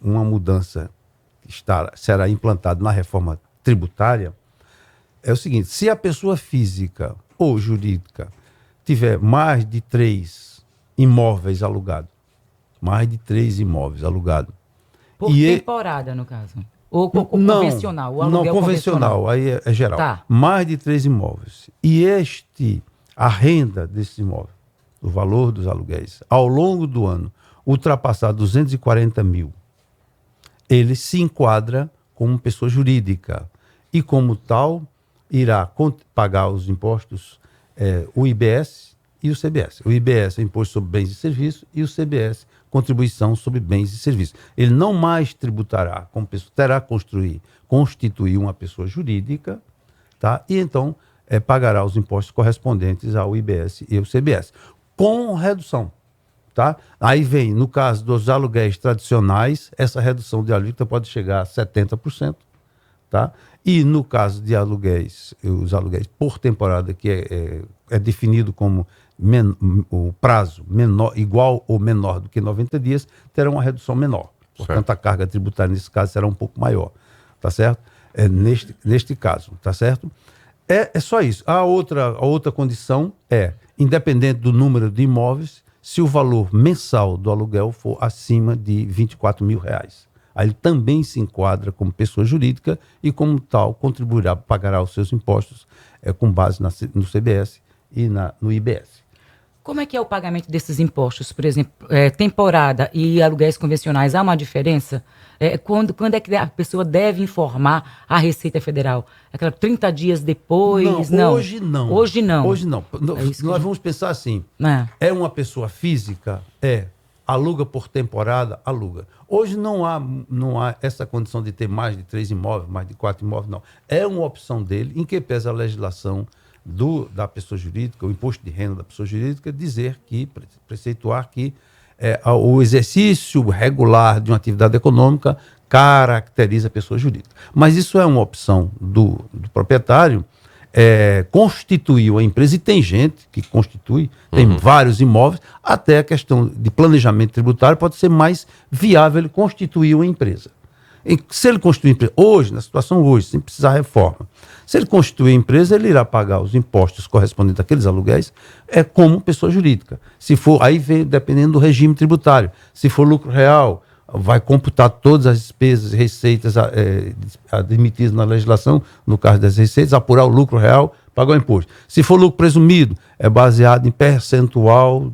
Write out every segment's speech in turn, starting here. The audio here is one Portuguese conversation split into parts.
uma mudança que será implantada na reforma tributária, é o seguinte: se a pessoa física ou jurídica tiver mais de 3 imóveis alugados, Por temporada, no caso. Ou convencional, o aluguel não, convencional, aí é geral. Tá. Mais de 3 imóveis. E a renda desse imóvel, o valor dos aluguéis, ao longo do ano, ultrapassar 240 mil, ele se enquadra como pessoa jurídica. E, como tal, irá pagar os impostos, o IBS e o CBS. O IBS é Imposto sobre Bens e Serviços e o CBS, Contribuição sobre Bens e Serviços. Ele não mais tributará, como pessoa, terá que constituir uma pessoa jurídica, tá? E então pagará os impostos correspondentes ao IBS e ao CBS, com redução. Tá? Aí vem, no caso dos aluguéis tradicionais, essa redução de alíquota pode chegar a 70%. Tá? E no caso de os aluguéis por temporada, que é definido como o prazo menor, igual ou menor do que 90 dias, terá uma redução menor. Portanto, a carga tributária nesse caso será um pouco maior. Tá certo? Neste caso, tá certo? É só isso. A outra condição independente do número de imóveis, se o valor mensal do aluguel for acima de R$24 mil. Aí ele também se enquadra como pessoa jurídica e, como tal, pagará os seus impostos com base no CBS e no IBS. Como é que é o pagamento desses impostos? Por exemplo, temporada e aluguéis convencionais, há uma diferença? Quando é que a pessoa deve informar a Receita Federal? Aquela 30 dias depois? Não. Hoje não. Hoje não. Nós vamos pensar assim. É uma pessoa física? Aluga por temporada? Aluga. Hoje não há essa condição de ter mais de 3 imóveis, mais de 4 imóveis, não. É uma opção dele, em que pesa a legislação da pessoa jurídica, o imposto de renda da pessoa jurídica, preceituar que o exercício regular de uma atividade econômica caracteriza a pessoa jurídica. Mas isso é uma opção do proprietário constituir a empresa, e tem gente que constitui, tem vários imóveis, até a questão de planejamento tributário pode ser mais viável ele constituir uma empresa. Se ele constituir empresa hoje, na situação hoje, sem precisar de reforma, se ele constituir empresa, ele irá pagar os impostos correspondentes àqueles aluguéis como pessoa jurídica. Se for, aí vem dependendo do regime tributário. Se for lucro real, vai computar todas as despesas e receitas admitidas na legislação, no caso das receitas, apurar o lucro real, pagar o imposto. Se for lucro presumido, é baseado em percentual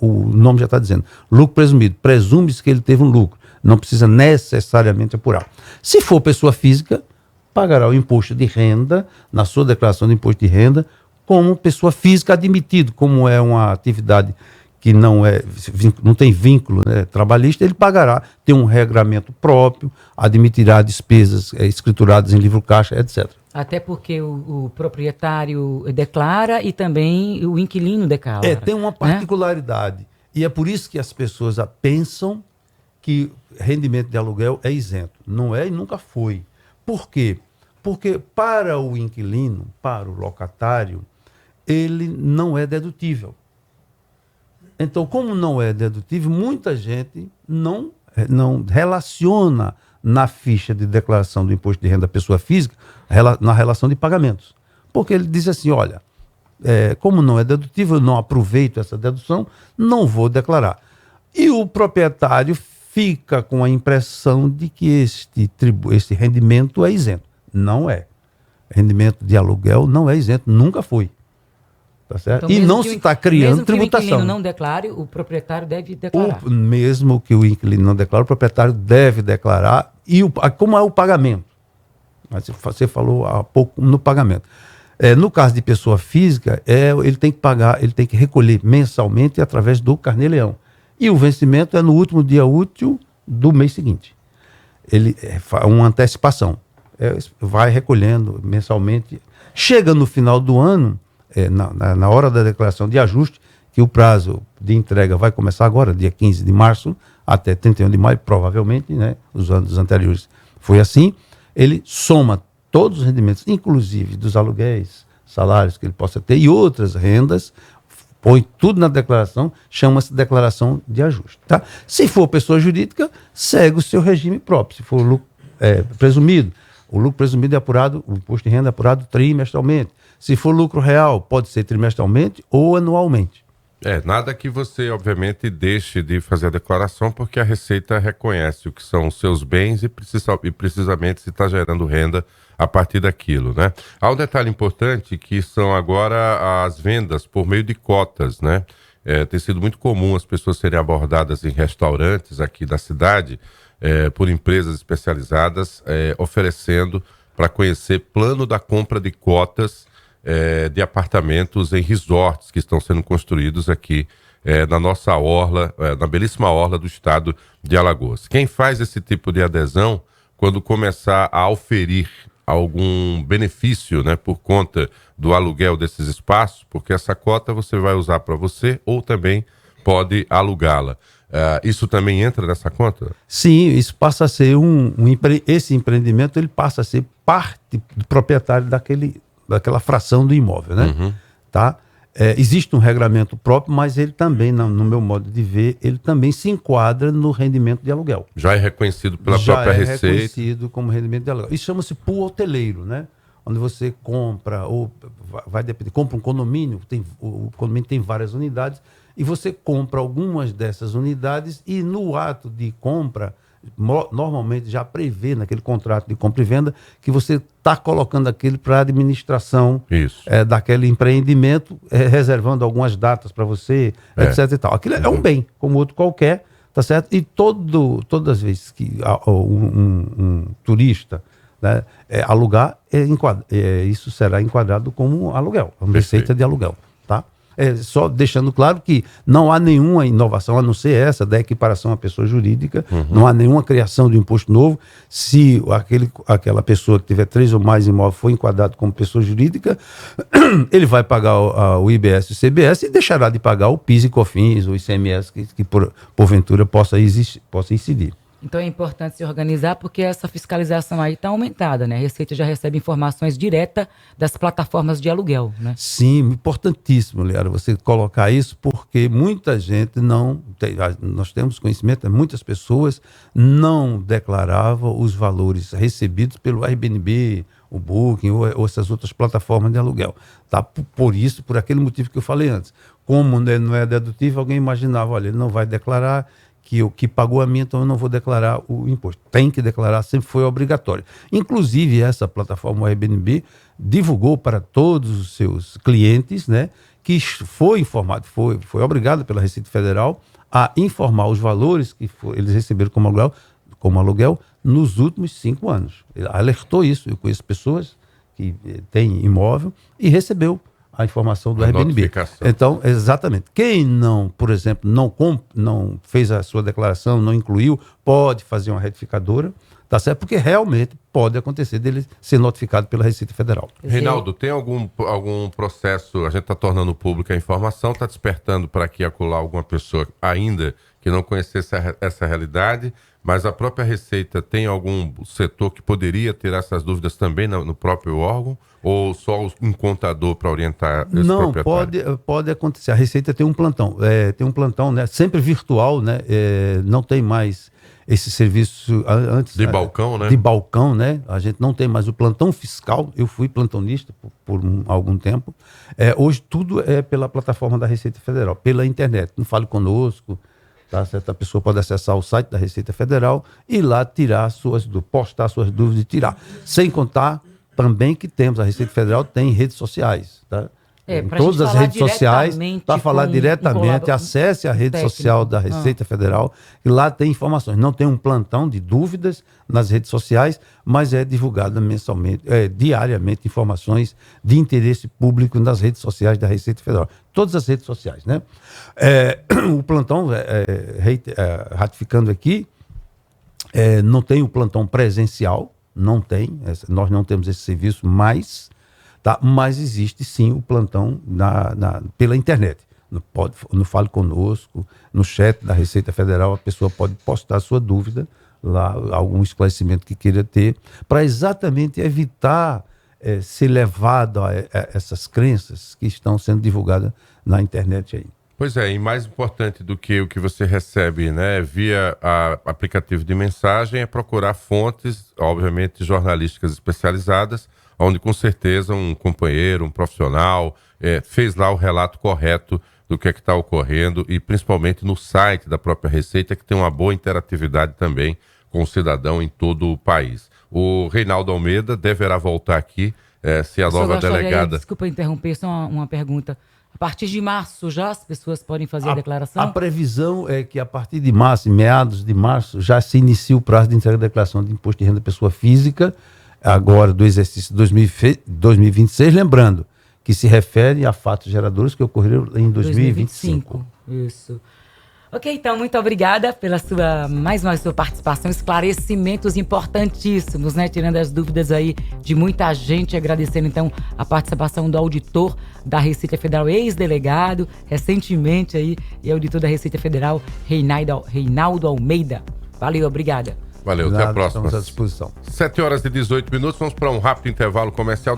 o nome já está dizendo, lucro presumido, presume-se que ele teve um lucro, não precisa necessariamente apurar. Se for pessoa física, pagará o imposto de renda, na sua declaração de imposto de renda, como pessoa física admitido, como é uma atividade que não tem vínculo trabalhista, ele pagará, tem um regramento próprio, admitirá despesas escrituradas em livro caixa, etc. Até porque o proprietário declara e também o inquilino declara. Tem uma particularidade. E é por isso que as pessoas pensam que rendimento de aluguel é isento. Não é e nunca foi. Por quê? Porque para o inquilino, para o locatário, ele não é dedutível. Então, como não é dedutível, muita gente não relaciona na ficha de declaração do imposto de renda da pessoa física na relação de pagamentos. Porque ele diz assim, olha, como não é dedutível, eu não aproveito essa dedução, não vou declarar. E o proprietário fica com a impressão de que este rendimento é isento. Não é. Rendimento de aluguel não é isento, nunca foi. Tá certo? Então, e não se está criando tributação. Se o inquilino não declare, o proprietário deve declarar. Mesmo que o inquilino não declare, o proprietário deve declarar. E como é o pagamento? Você falou há pouco no pagamento. No caso de pessoa física, ele tem que pagar, ele tem que recolher mensalmente através do Carnê-Leão. E o vencimento é no último dia útil do mês seguinte. Ele faz uma antecipação. Vai recolhendo mensalmente. Chega no final do ano, na hora da declaração de ajuste, que o prazo de entrega vai começar agora, dia 15 de março, até 31 de maio, provavelmente, os anos anteriores foi assim, ele soma todos os rendimentos, inclusive dos aluguéis, salários que ele possa ter e outras rendas, põe tudo na declaração, chama-se declaração de ajuste. Tá? Se for pessoa jurídica, segue o seu regime próprio. Se for lucro presumido, o lucro presumido é apurado, o imposto de renda é apurado trimestralmente. Se for lucro real, pode ser trimestralmente ou anualmente. Nada que você, obviamente, deixe de fazer a declaração, porque a Receita reconhece o que são os seus bens e precisamente se está gerando renda a partir daquilo, né? Há um detalhe importante que são agora as vendas por meio de cotas, né? Tem sido muito comum as pessoas serem abordadas em restaurantes aqui da cidade por empresas especializadas oferecendo para conhecer plano da compra de cotas de apartamentos em resorts que estão sendo construídos aqui na nossa orla, na belíssima orla do estado de Alagoas. Quem faz esse tipo de adesão, quando começar a oferir algum benefício, né, por conta do aluguel desses espaços, porque essa cota você vai usar para você ou também pode alugá-la. Isso também entra nessa conta? Sim, isso passa a ser esse empreendimento ele passa a ser parte do proprietário daquela fração do imóvel, né? Uhum. Tá? Existe um regramento próprio, mas ele também, no meu modo de ver, ele também se enquadra no rendimento de aluguel. Já é reconhecido pela própria Receita? Já é reconhecido como rendimento de aluguel. Isso chama-se pool hoteleiro, né? Onde você compra, ou vai depender, compra um condomínio, o condomínio tem várias unidades, e você compra algumas dessas unidades e no ato de compra, normalmente já prevê naquele contrato de compra e venda que você está colocando aquele para administração daquele empreendimento, reservando algumas datas para você, etc. E tal. Aquilo é um bem, como outro qualquer, tá certo? E todas as vezes que um turista, né, alugar, isso será enquadrado como aluguel, uma receita de aluguel, tá? Só deixando claro que não há nenhuma inovação, a não ser essa da equiparação à pessoa jurídica, não há nenhuma criação de imposto novo. Se aquela pessoa que tiver 3 ou mais imóveis for enquadrado como pessoa jurídica, ele vai pagar o IBS e o CBS e deixará de pagar o PIS e COFINS, o ICMS, que porventura possa incidir. Então é importante se organizar porque essa fiscalização aí está aumentada, né? A Receita já recebe informações diretas das plataformas de aluguel, né? Sim, importantíssimo, Liara, você colocar isso, porque muita gente não tem, nós temos conhecimento, muitas pessoas não declaravam os valores recebidos pelo Airbnb, o Booking ou essas outras plataformas de aluguel. Tá? Por aquele motivo que eu falei antes. Como não é dedutível, alguém imaginava, olha, ele não vai declarar, que o que pagou a mim, então eu não vou declarar o imposto. Tem que declarar, sempre foi obrigatório. Inclusive, essa plataforma Airbnb divulgou para todos os seus clientes, né, que foi informado, foi obrigado pela Receita Federal a informar os valores que eles receberam como aluguel nos últimos 5 anos. Ele alertou isso. Eu conheço pessoas que têm imóvel e recebeu a informação do Airbnb. Então, exatamente. Quem não, por exemplo, não fez a sua declaração, não incluiu, pode fazer uma retificadora, tá certo? Porque realmente pode acontecer dele ser notificado pela Receita Federal. Reinaldo, tem algum processo, a gente está tornando pública a informação, está despertando para aqui acolá alguma pessoa ainda que não conhecesse essa realidade, mas a própria Receita tem algum setor que poderia ter essas dúvidas também no próprio órgão? Ou só um contador para orientar esse proprietário? Não, pode acontecer. A Receita tem um plantão. Tem um plantão, né, sempre virtual, né? Não tem mais esse serviço antes. De balcão, né? De balcão, né? A gente não tem mais o plantão fiscal. Eu fui plantonista por algum tempo. Hoje tudo é pela plataforma da Receita Federal, pela internet. Não fale conosco. Tá certo? A pessoa pode acessar o site da Receita Federal e lá postar suas dúvidas e tirar. Sem contar também que a Receita Federal tem redes sociais, tá? Em todas as redes sociais, para falar diretamente, acesse a rede social da Receita Federal e lá tem informações. Não tem um plantão de dúvidas nas redes sociais, mas é divulgada mensalmente, diariamente, informações de interesse público nas redes sociais da Receita Federal. Todas as redes sociais, né? O plantão, ratificando aqui, não tem o plantão presencial, não tem, nós não temos esse serviço mais, tá? Mas existe sim o plantão pela internet. No Fale Conosco, no chat da Receita Federal, a pessoa pode postar a sua dúvida lá, algum esclarecimento que queira ter, para exatamente evitar ser levado a essas crenças que estão sendo divulgadas na internet aí. Pois é, e mais importante do que o que você recebe, né, via aplicativo de mensagem, é procurar fontes, obviamente, jornalísticas especializadas, onde com certeza um companheiro, um profissional, fez lá o relato correto do que é que está ocorrendo, e principalmente no site da própria Receita, que tem uma boa interatividade também com o cidadão em todo o país. O Reinaldo Almeida deverá voltar aqui, se a nova delegada... Desculpa interromper, só uma pergunta. A partir de março já as pessoas podem fazer a declaração? A previsão é que a partir de março, em meados de março, já se inicia o prazo de entrega da declaração de imposto de renda da pessoa física, agora do exercício 2026, lembrando que se refere a fatos geradores que ocorreram em 2025. Isso. Ok, então, muito obrigada pela mais uma sua participação, esclarecimentos importantíssimos, né? Tirando as dúvidas aí de muita gente, agradecendo então a participação do auditor da Receita Federal, ex-delegado, recentemente aí, e auditor da Receita Federal, Reinaldo Almeida. Valeu, obrigada. Valeu, até a próxima. Estamos à disposição. 7h18, vamos para um rápido intervalo comercial.